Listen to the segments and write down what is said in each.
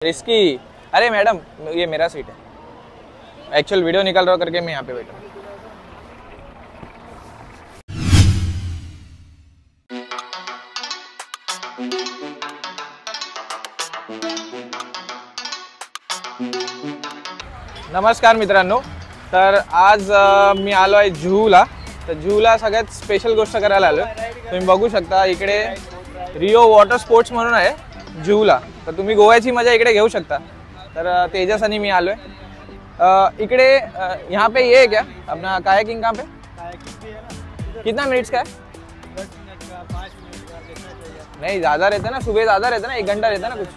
Risky. अरे madam ये मेरा सीट है, एक्चुअल वीडियो निकाल रहा करके मैं यहाँ पे बैठा। नमस्कार मित्रांनो, तर आज मी आलो आहे जुहूला। तर जुहूला सगळ्यात स्पेशल गोष्ट करायला आलो। तुम्ही बघू शकता इकडे रिओ वॉटर स्पोर्ट्स म्हणून आहे जुहूला। तर तुम्ही गोव्याची मजा इकडे घेऊ शकता। तर तेजस आणि मी आलोय इकडे। यहाँ पे ये है क्या अपना कायाकिंग? कहाँ पे कितना मिनट्स का है? 10 मिनट का, 5 मिनट का, देखना चाहिए। नहीं ज़्यादा रहता ना, सुबह ज़्यादा रहता ना, 1 घंटा रहता ना कुछ।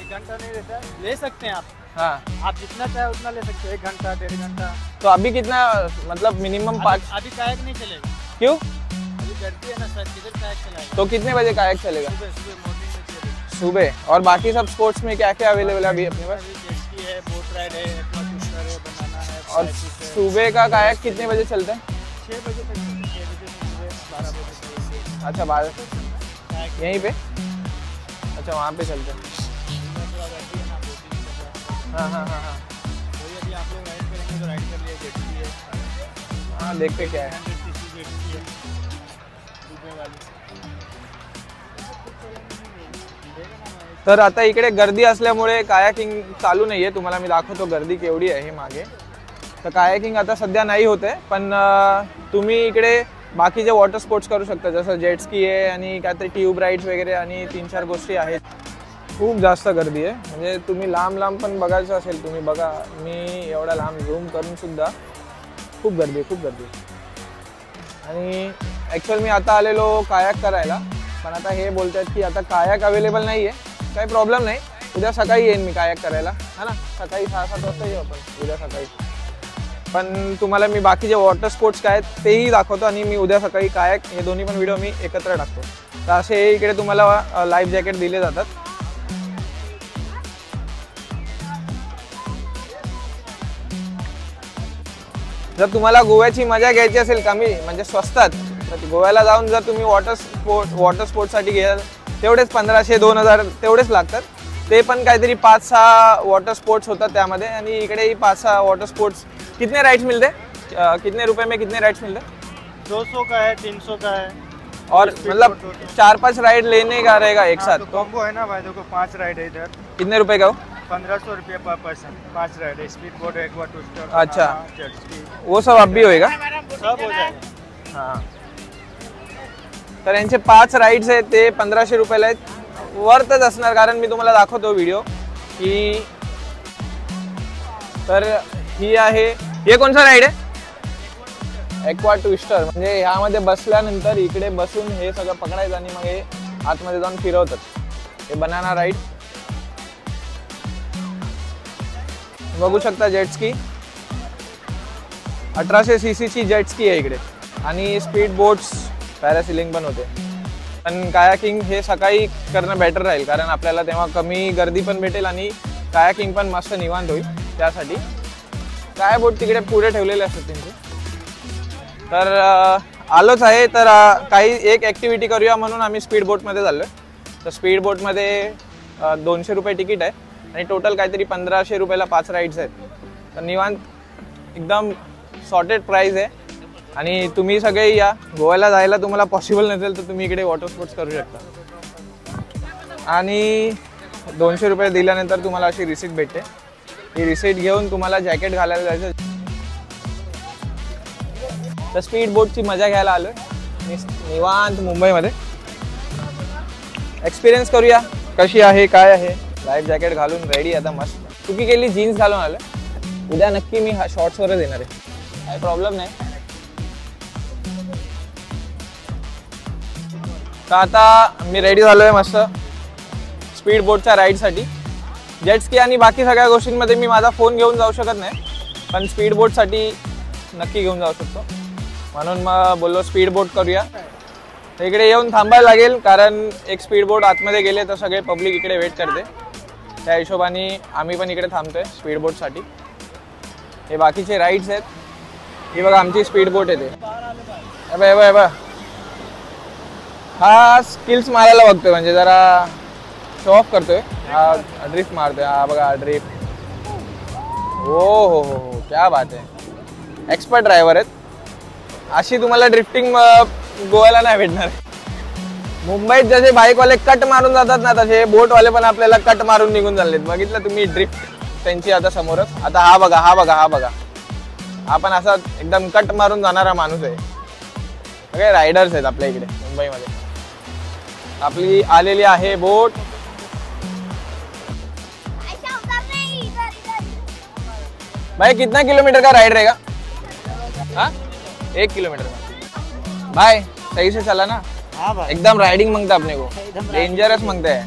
1 घंटा नहीं रहता, ले सकते हैं आप। हाँ, आप जितना चाहे उतना ले सकते हैं, 1 घंटा 1.5 घंटा। तो अभी कितना मतलब मिनिमम 5? अभी कायक नहीं चलेगा। क्यों? अभी गर्दी है ना सर, किधर कायक चलाएगा? तो कितने बजे कायाक चलेगा? सुबह सुबह मॉर्निंग में चलेगा। सुबह। और बाकी सब स्पोर्ट्स में क्या क्या अवेलेबल है अभी अपने पास? अभी जेट स्की है, बोट राइड है, एक्वा ट्विस्टर है, बनाना है। और सुबह का कायाक कितने बजे चलता है? 6 बजे तक, 6 बजे से सुबह 12 बजे तक। अच्छा 12 कायक यहीं पे? अच्छा वहाँ पे चलते हैं। थोड़ा गर्दी है ना, बोटिंग। हाँ हाँ हाँ हाँ वही अभी आप लोग राइड करेंगे तो राइड कर लिए। जेट स्की है, हाँ देखते क्या है। 100 सीसी जेट स्की है, डूबने वाली। तर आता इकडे गर्दी असल्यामुळे कायाकिंग चालू नाहीये। तुम्हाला मी दाखवतो गर्दी केवढी आहे मागे। तर कायाकिंग आता सध्या नाही होते, पण तुम्ही इकडे बाकीचे वॉटर स्पोर्ट्स करू शकता, जसं जेट स्की आहे आणि काहीतरी ट्यूब राईड्स वगैरे आणि 3-4 गोष्टी आहेत। खूप जास्त गर्दी आहे, म्हणजे तुम्ही लांब लांब पण बघायचं असेल तुम्ही बघा, मी एवढा लांब झूम करून सुद्धा खूप गर्दी आहे, खूप गर्दी आहे। आणि ॲक्च्युअल मी आता आलेलो कायाक करायला, पण आता हे बोलतात की आता कायाक अवेलेबल नाही आहे। काही प्रॉब्लेम नाही, उद्या सकाळी येईन मी कायाक करायला, है ना। सकाळी 6-7 वाजता येऊ आपण उद्या सकाळी। पण तुम्हाला मी बाकीचे वॉटर स्पोर्ट्स काय आहेत तेही दाखवतो, आणि मी उद्या सकाळी कायाक हे दोन्ही पण व्हिडिओ मी एकत्र टाकतो। तर असे इकडे तुम्हाला लाईफ जॅकेट दिले जातात। जर तुम्हाला गोव्याची मजा घ्यायची असेल कमी म्हणजे स्वस्तात, तर गोव्याला जाऊन जर तुम्ही वॉटर स्पोर्ट्ससाठी घ्याल तेवढेच 1500-2000 तेवढेच लागतात। ते पण काहीतरी 5-6 वॉटर स्पोर्ट्स होतात त्यामध्ये, आणि इकडेही 5-6 वॉटर स्पोर्ट्स। कितने राइड्स मिलते? कितने रुपए में कितने राइड्स मिलते? 200 का है, 300 का है। और मतलब 4-5 राइड लेने का रहेगा एक साथ? तो कॉम्बो है ना भाई, देखो 5 राइड है इधर। कितने रुपए का हो? 1500 रुपये पर पर्सन। 5 राइड है, स्पीड बोट, एक्वा ट्विस्टर, अच्छा। जेट स्की, वो सब अब भी होएगा? सब हो जाएगा। हां, तर यांचे 5 राइड्स आहेत ते 1500 रुपयाला आहेत। वर्थच असणार, कारण मी तुम्हाला दाखवतो व्हिडिओ की। तर ही आहे, हे कोणचा राईड आहे? Aqua twister. म्हणजे ह्यामध्ये बसल्यानंतर इकडे बसून हे सगळं पकडायचं आणि मग हे आतमध्ये जाऊन फिरवतात। हे बनाना राईड बघू शकता। जेट स्की 1800 सीसी ची जेट स्की आहे इकडे, आणि स्पीड बोट्स, पॅरासिलिंग पण होते। पण कायाकिंग हे सकाळी करणं बेटर राहील, कारण आपल्याला तेव्हा कमी गर्दी पण भेटेल आणि कायाकिंग पण मस्त निवांत होईल। त्यासाठी काय बोट तिकडे पुढे ठेवलेले असतात त्यांचे। तर आलोच आहे, तर काही एक ॲक्टिव्हिटी करूया म्हणून आम्ही स्पीड बोटमध्ये चाललो आहे। तर स्पीड बोटमध्ये 200 रुपये तिकीट आहे, आणि टोटल काहीतरी 1500 रुपयाला 5 राईड्स आहेत। तर निवांत एकदम सॉर्टेड प्राईस आहे, आणि तुम्ही सगळे या। गोव्याला जायला तुम्हाला पॉसिबल नसेल तर तुम्ही इकडे वॉटर स्पोर्ट्स करू शकता। आणि 200 रुपये दिल्यानंतर तुम्हाला अशी रिसीट भेटते। ही रिसीट घेऊन तुम्हाला जॅकेट घालायला जायचं। तर स्पीड बोटची मजा घ्यायला आलोय निवांत मुंबईमध्ये। एक्सपिरियन्स करूया कशी आहे काय आहे। लाईफ जॅकेट घालून रेडी आता मस्त। चुकी केली जीन्स घालून आलोय, उद्या नक्की मी शॉर्ट्सवरच येणार आहे, काही प्रॉब्लेम नाही। तर आता मी रेडी झालोय मस्त स्पीड बोटच्या राईडसाठी। जेट स्की आणि बाकी सगळ्या गोष्टींमध्ये मी माझा फोन घेऊन जाऊ शकत नाही, पण स्पीड बोटसाठी नक्की घेऊन जाऊ शकतो, म्हणून मग बोललो स्पीड बोट करूया। तर इकडे येऊन थांबायला लागेल, कारण एक स्पीड बोट आतमध्ये गेले तर सगळे पब्लिक इकडे वेट करते। त्या हिशोबाने आम्ही पण इकडे थांबतोय स्पीड बोटसाठी। हे बाकीचे राईड्स आहेत, ही बघा आमची स्पीड बोट येते। हा स्किल्स मारायला बघतोय, म्हणजे जरा शो ऑफ करतोय हा, ड्रिफ्ट मारतोय हा बघा ड्रिफ्ट. हो क्या बात आहे, एक्सपर्ट ड्रायव्हर आहेत. अशी तुम्हाला ड्रिफ्टिंग गोव्याला नाही भेटणार. मुंबईत जसे बाईकवाले कट मारून जातात ना, तसे बोटवाले पण आपल्याला कट मारून निघून चाललेत. बघितलं तुम्ही ड्रिफ्ट त्यांची आता समोरच. आता हा बघा हा बघा हा बघा, हा पण असा एकदम कट मारून जाणारा माणूस आहे. सगळे रायडर्स आहेत आपल्या इकडे मुंबईमध्ये. आपली आलेली आहे बोट. भाई कितना किलोमीटर का राइड रहेगा? हाँ 1 किलोमीटर का. भाई सही से चला ना. हाँ भाई एकदम राइडिंग मांगता अपने को, डेंजरस मांगता है,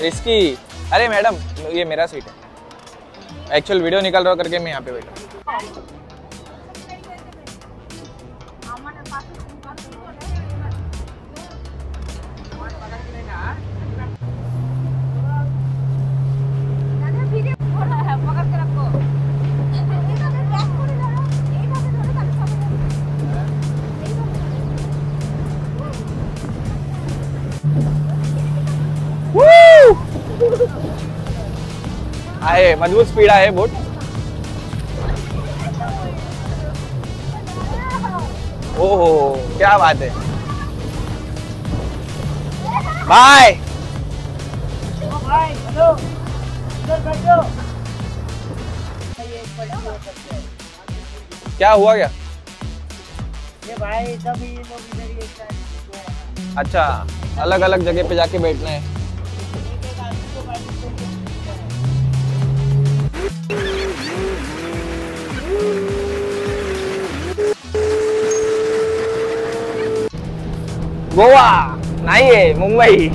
रिस्की. अरे मैडम ये मेरा सीट है, एक्चुअल वीडियो निकाल रहा करके मैं यहाँ पे बैठा. आहे मजबूत स्पीड आहे बोट. हो क्या बात है. बाय. क्या हुआ क्या? ये भाई तभी ये लोग इधर ही एक साइड. अच्छा अलग अलग जगह पे जाके बैठना है. गोवा नाहीये मुंबई.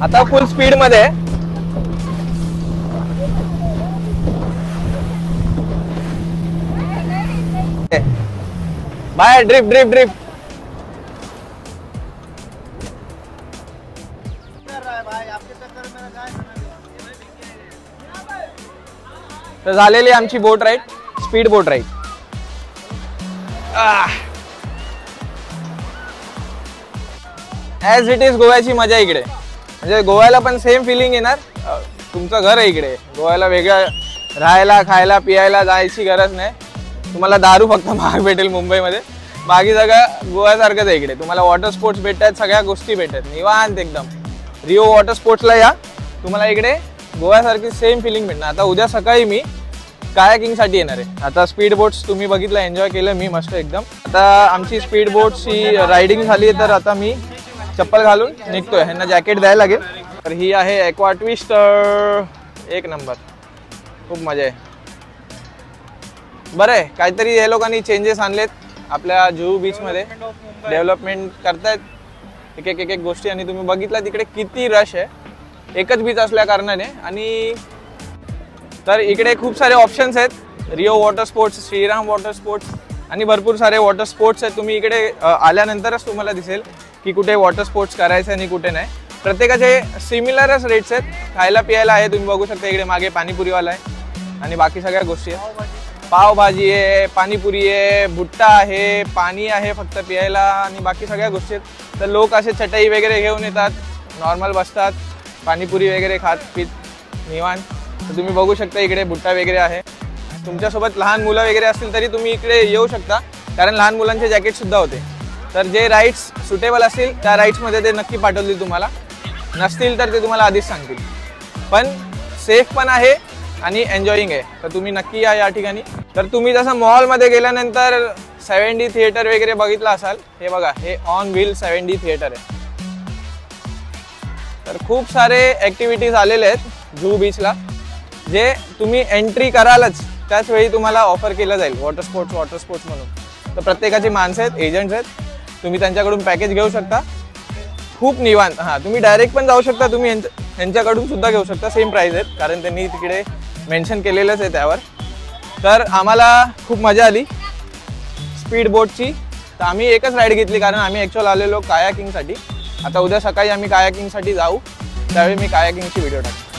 आता फुल स्पीड मध्ये. Bye drift drift drift. तर झालेली आमची boat ride, speed boat ride. As it is गोव्याची मजा इकडे. म्हणजे गोव्याला पण सेम फिलिंग येणार. तुमचं घर आहे इकडे. गोव्याला वेगळं राहायला खायला पियायला जायची गरज नाही. तुम्हाला दारू फक्त महाग भेटेल मुंबईमध्ये. बाकी सगळं गोव्यासारखंच आहे इकडे. तुम्हाला वॉटर स्पोर्ट्स भेटतात, सगळ्या गोष्टी भेटतात निवांत एकदम. रिओ वॉटर स्पोर्ट्सला या, तुम्हाला इकडे गोव्यासारखी सेम फिलिंग भेटणार. आता उद्या सकाळी मी कायाकिंगसाठी येणार आहे. आता स्पीड बोट्स तुम्ही बघितलं, एन्जॉय केलं मी मस्त एकदम. आता आमची स्पीड बोटची रायडिंग झाली आहे, तर आता मी चप्पल घालून निघतोय. ह्यांना जॅकेट द्यायला लागेल. तर ही आहे एक्वा ट्विस्टर, एक नंबर, खूप मजा आहे. बरं आहे काहीतरी हे लोकांनी चेंजेस आणलेत आपल्या जुहू बीचमध्ये. डेव्हलपमेंट करतायत एक एक गोष्टी. आणि तुम्ही बघितलं तिकडे किती रश आहे, एकच बीच असल्या कारणाने. आणि तर इकडे खूप सारे ऑप्शन्स आहेत. Rio water sports, Shriram water sports आणि भरपूर सारे वॉटर स्पोर्ट्स आहेत. तुम्ही इकडे आल्यानंतरच तुम्हाला दिसेल की कुठे वॉटर स्पोर्ट्स करायचं आणि कुठे नाही. प्रत्येकाचे सिमिलरच रेट्स आहेत. खायला पियायला आहे, तुम्ही बघू शकता इकडे मागे पाणीपुरीवाला आहे आणि बाकी सगळ्या गोष्टी आहेत. पावभाजी आहे, पाणीपुरी आहे, भुट्टा आहे, पाणी आहे फक्त पियायला आणि बाकी सगळ्या गोष्टी आहेत. तर लोक असे चटई वगैरे घेऊन येतात, नॉर्मल बसतात, पाणीपुरी वगैरे खात पीत निवांत. तर तुम्ही बघू शकता इकडे भुट्टा वगैरे आहे. तुमच्यासोबत लहान मुलं वगैरे असतील तरी तुम्ही इकडे येऊ शकता, कारण लहान मुलांचे जॅकेटसुद्धा होते. तर जे राईड्स सुटेबल असतील त्या राईड्समध्ये ते नक्की पाठवतील तुम्हाला. नसतील तर ते तुम्हाला आधीच सांगतील. पण सेफ पण आहे आणि एन्जॉईंग आहे. तर तुम्ही नक्की या ठिकाणी. तर तुम्ही जसं मॉलमध्ये गेल्यानंतर 7D थिएटर वगैरे बघितलं असाल, हे बघा हे ऑन व्हील 7D थिएटर आहे. तर खूप सारे ॲक्टिव्हिटीज आलेले आहेत जुहू बीचला, जे तुम्ही एंट्री करालच त्याच वेळी तुम्हाला ऑफर केलं जाईल वॉटर स्पोर्ट्स म्हणून. तर प्रत्येकाची माणसं आहेत, एजंट्स आहेत, तुम्ही त्यांच्याकडून पॅकेज घेऊ शकता. खूप निवांत. हां तुम्ही डायरेक्ट पण जाऊ शकता, तुम्ही यांच्याकडून सुद्धा घेऊ शकता. सेम प्राईस आहेत कारण त्यांनी तिकडे मेन्शन केलेलंच आहे त्यावर. तर आम्हाला खूप मजा आली स्पीड बोटची. तर आम्ही एकच राईड घेतली कारण आम्ही ॲक्च्युअल आलेलो कायाकिंगसाठी. आता उद्या सकाळी आम्ही कायाकिंगसाठी जाऊ, त्यावेळी मी कायाकिंगची व्हिडिओ टाकतो.